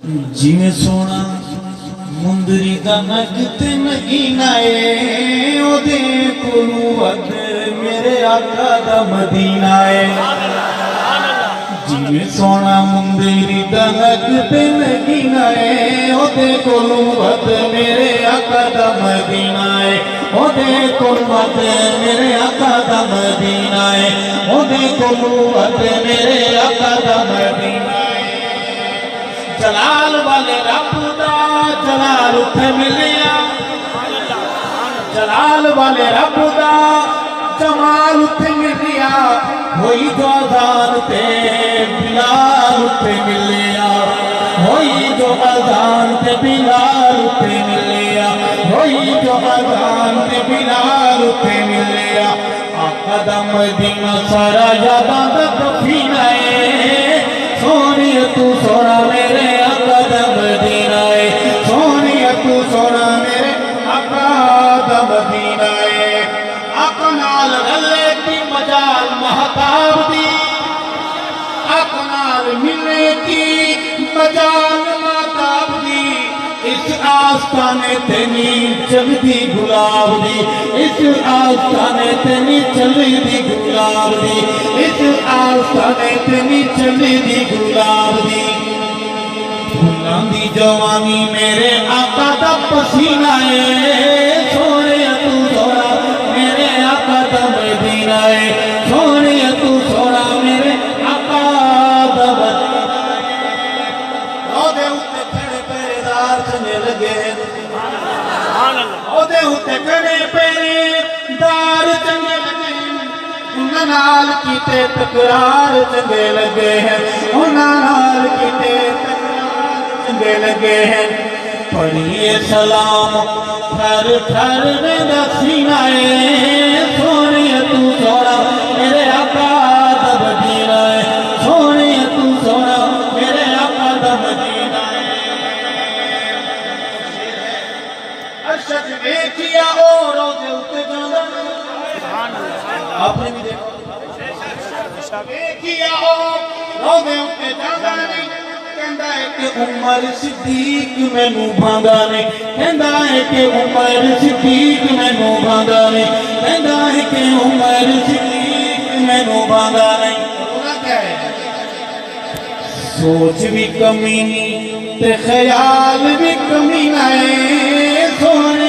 جی سونا مندری دا نگت مدینہ ہے او دے کولو ود میرے آقا دا مدینہ ہے جی سونا مندری دا نگت مدینہ ہے او دے کولو ود میرے آقا دا مدینہ ہے او دے کولو ود میرے آقا دا مدینہ ہے او دے کولو ود میرے آقا دا مدینہ ہے جلال والے رب دا جلال اٹھے ملیا جلال والے رب دا جمال اٹھے ملیا ہوئی جو اذان تے بلال اٹھے ملیا ہوئی جو اذان تے بلال اٹھے ملیا ہوئی جو اذان تے بلال اٹھے ملیا آقا دا مدینہ سارا یاداں دا دفینہ ہے سونی تو سونا میرے آقا دا مدینہ ہے سونی تو سونا میرے آقا دا مدینہ ہے آقا نال غلے کی مجال مہتاب دی آقا نال ملے کی مجال مہتاب دی اس آستانے تے نہیں چل دی گلاب دی اس آستانے تے نہیں چل دی گلاب دی اس آستانے تے نہیں چل دی گلاب دی پھولان دی جوانی میرے آقا دا پسینہ ہے سونے تو سونا میرے آقا دا مدینہ ہے سونے تو سونا میرے آقا دا مدینہ ہے او دے اتے کھڑے پیرے دار چنگے لگے او دے اتے کھڑے پیرے دار چنگے لگے انہاں نال کیتے تکرار چنگے لگے ہیں انہاں نال کیتے تکرار چنگے لگے ہیں پڑھیے سلام ٹھر ٹھر میں دسینہ ہے سونے تو سونا میرے آقا دا مدینہ ہے سونے تو سونا میرے آقا دا مدینہ ہے ارشد دیکھیا اور روزے اتے جانا آپ نے بھی دیکھا دیکھیا اور روزے اتے جانا نہیں کہندہ ہے کہ عمر صدیق میں نو بھانگا نے کہندہ ہے کہ عمر صدیق میں نو بھانگا نے کہندہ ہے کہ عمر صدیق میں نو بھانگا نے سوچ بھی کمینی تے خیال بھی کمینہ ہے سونے